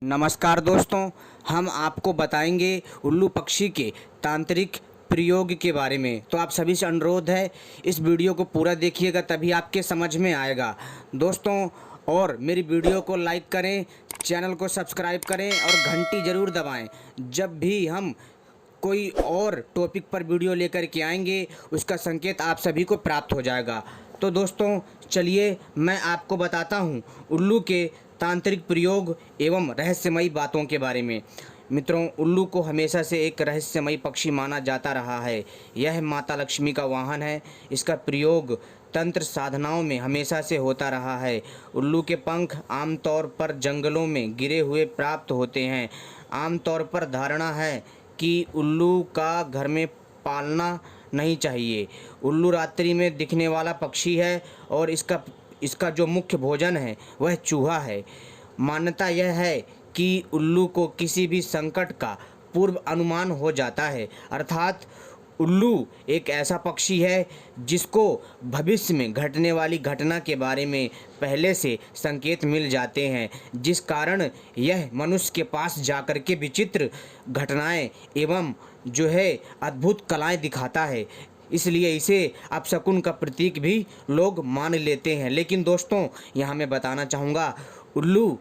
नमस्कार दोस्तों, हम आपको बताएंगे उल्लू पक्षी के तांत्रिक प्रयोग के बारे में। तो आप सभी से अनुरोध है, इस वीडियो को पूरा देखिएगा, तभी आपके समझ में आएगा दोस्तों। और मेरी वीडियो को लाइक करें, चैनल को सब्सक्राइब करें और घंटी ज़रूर दबाएं। जब भी हम कोई और टॉपिक पर वीडियो लेकर के आएंगे, उसका संकेत आप सभी को प्राप्त हो जाएगा। तो दोस्तों चलिए मैं आपको बताता हूँ उल्लू के तांत्रिक प्रयोग एवं रहस्यमयी बातों के बारे में। मित्रों, उल्लू को हमेशा से एक रहस्यमयी पक्षी माना जाता रहा है। यह माता लक्ष्मी का वाहन है। इसका प्रयोग तंत्र साधनाओं में हमेशा से होता रहा है। उल्लू के पंख आमतौर पर जंगलों में गिरे हुए प्राप्त होते हैं। आमतौर पर धारणा है कि उल्लू का घर में पालना नहीं चाहिए। उल्लू रात्रि में दिखने वाला पक्षी है और इसका जो मुख्य भोजन है वह चूहा है। मान्यता यह है कि उल्लू को किसी भी संकट का पूर्व अनुमान हो जाता है, अर्थात उल्लू एक ऐसा पक्षी है जिसको भविष्य में घटने वाली घटना के बारे में पहले से संकेत मिल जाते हैं, जिस कारण यह मनुष्य के पास जाकर के विचित्र घटनाएं एवं जो है अद्भुत कलाएं दिखाता है। इसलिए इसे अपशकुन का प्रतीक भी लोग मान लेते हैं। लेकिन दोस्तों, यहाँ मैं बताना चाहूँगा, उल्लू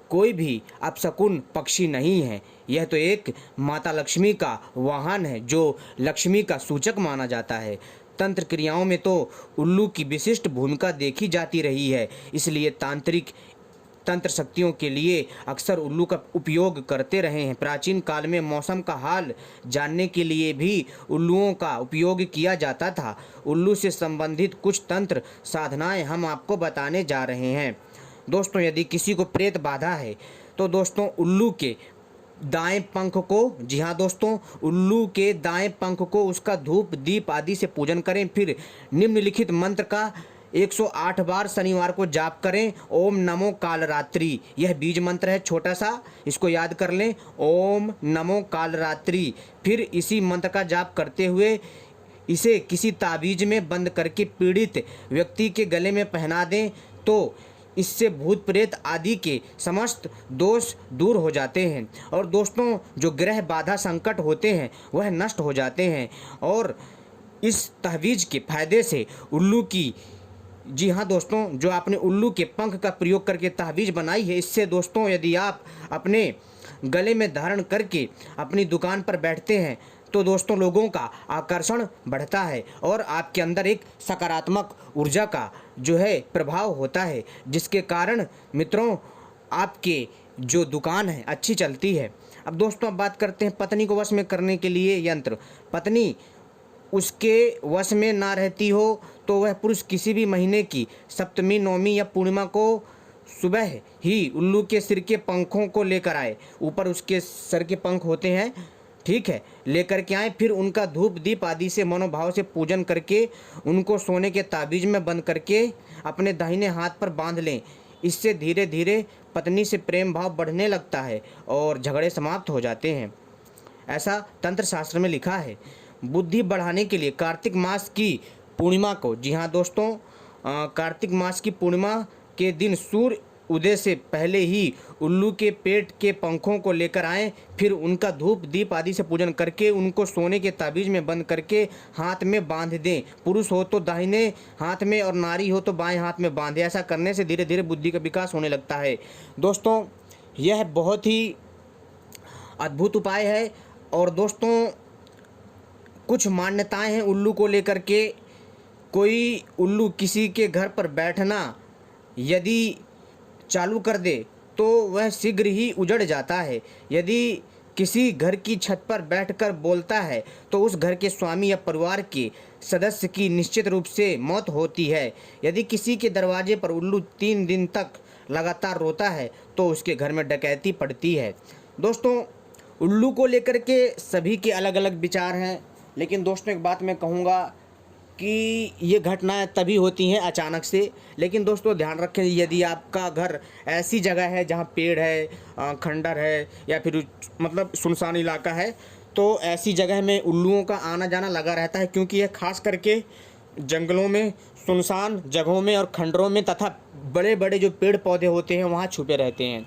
कोई भी अपशकुन पक्षी नहीं है। यह तो एक माता लक्ष्मी का वाहन है जो लक्ष्मी का सूचक माना जाता है। तंत्र क्रियाओं में तो उल्लू की विशिष्ट भूमिका देखी जाती रही है। इसलिए तांत्रिक तंत्र शक्तियों के लिए अक्सर उल्लू का उपयोग करते रहे हैं। प्राचीन काल में मौसम का हाल जानने के लिए भी उल्लुओं का उपयोग किया जाता था। उल्लू से संबंधित कुछ तंत्र साधनाएं हम आपको बताने जा रहे हैं। दोस्तों, यदि किसी को प्रेत बाधा है तो दोस्तों उल्लू के दाएं पंख को, जी हाँ दोस्तों, उल्लू के दाएं पंख को उसका धूप दीप आदि से पूजन करें। फिर निम्नलिखित मंत्र का 108 बार शनिवार को जाप करें। ओम नमो कालरात्रि, यह बीज मंत्र है छोटा सा, इसको याद कर लें। ओम नमो कालरात्रि। फिर इसी मंत्र का जाप करते हुए इसे किसी ताबीज में बंद करके पीड़ित व्यक्ति के गले में पहना दें, तो इससे भूत प्रेत आदि के समस्त दोष दूर हो जाते हैं और दोस्तों जो ग्रह बाधा संकट होते हैं वह नष्ट हो जाते हैं। और इस तहवीज़ के फायदे से उल्लू की, जी हाँ दोस्तों, जो आपने उल्लू के पंख का प्रयोग करके तहवीज़ बनाई है, इससे दोस्तों यदि आप अपने गले में धारण करके अपनी दुकान पर बैठते हैं तो दोस्तों लोगों का आकर्षण बढ़ता है और आपके अंदर एक सकारात्मक ऊर्जा का जो है प्रभाव होता है, जिसके कारण मित्रों आपके जो दुकान है अच्छी चलती है। अब दोस्तों अब बात करते हैं पत्नी को वश में करने के लिए यंत्र। पत्नी उसके वश में ना रहती हो तो वह पुरुष किसी भी महीने की सप्तमी, नौमी या पूर्णिमा को सुबह ही उल्लू के सिर के पंखों को लेकर आए। ऊपर उसके सर के पंख होते हैं, ठीक है, लेकर के आए। फिर उनका धूप दीप आदि से मनोभाव से पूजन करके उनको सोने के ताबीज में बंद करके अपने दाहिने हाथ पर बांध लें। इससे धीरे धीरे पत्नी से प्रेम भाव बढ़ने लगता है और झगड़े समाप्त हो जाते हैं, ऐसा तंत्र शास्त्र में लिखा है। बुद्धि बढ़ाने के लिए कार्तिक मास की पूर्णिमा को, जी हाँ दोस्तों, कार्तिक मास की पूर्णिमा के दिन सूर्य उदय से पहले ही उल्लू के पेट के पंखों को लेकर आएं। फिर उनका धूप दीप आदि से पूजन करके उनको सोने के ताबीज में बंद करके हाथ में बांध दें। पुरुष हो तो दाहिने हाथ में और नारी हो तो बाएं हाथ में बांधें। ऐसा करने से धीरे धीरे बुद्धि का विकास होने लगता है। दोस्तों यह बहुत ही अद्भुत उपाय है। और दोस्तों कुछ मान्यताएं हैं उल्लू को लेकर के। कोई उल्लू किसी के घर पर बैठना यदि चालू कर दे तो वह शीघ्र ही उजड़ जाता है। यदि किसी घर की छत पर बैठकर बोलता है तो उस घर के स्वामी या परिवार के सदस्य की निश्चित रूप से मौत होती है। यदि किसी के दरवाजे पर उल्लू 3 दिन तक लगातार रोता है तो उसके घर में डकैती पड़ती है। दोस्तों उल्लू को लेकर के सभी के अलग अलग विचार हैं, लेकिन दोस्तों एक बात मैं कहूँगा कि ये घटनाएं तभी होती हैं अचानक से। लेकिन दोस्तों ध्यान रखें, यदि आपका घर ऐसी जगह है जहाँ पेड़ है, खंडर है या फिर मतलब सुनसान इलाका है, तो ऐसी जगह में उल्लुओं का आना जाना लगा रहता है, क्योंकि यह खास करके जंगलों में, सुनसान जगहों में और खंडरों में तथा बड़े बड़े जो पेड़ पौधे होते हैं वहाँ छुपे रहते हैं।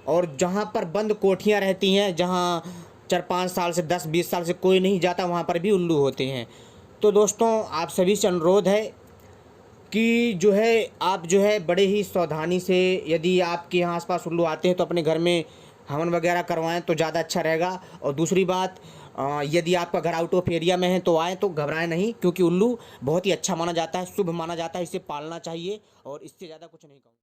और जहाँ पर बंद कोठियाँ रहती हैं, जहाँ 4-5 साल से 10-20 साल से कोई नहीं जाता, वहाँ पर भी उल्लू होते हैं। तो दोस्तों आप सभी से अनुरोध है कि जो है आप जो है बड़े ही सावधानी से, यदि आपके यहाँ आसपास उल्लू आते हैं तो अपने घर में हवन वगैरह करवाएं तो ज़्यादा अच्छा रहेगा। और दूसरी बात, यदि आपका घर आउट ऑफ एरिया में है तो आएँ तो घबराएं नहीं, क्योंकि उल्लू बहुत ही अच्छा माना जाता है, शुभ माना जाता है, इसे पालना चाहिए और इससे ज़्यादा कुछ नहीं कहूँगा।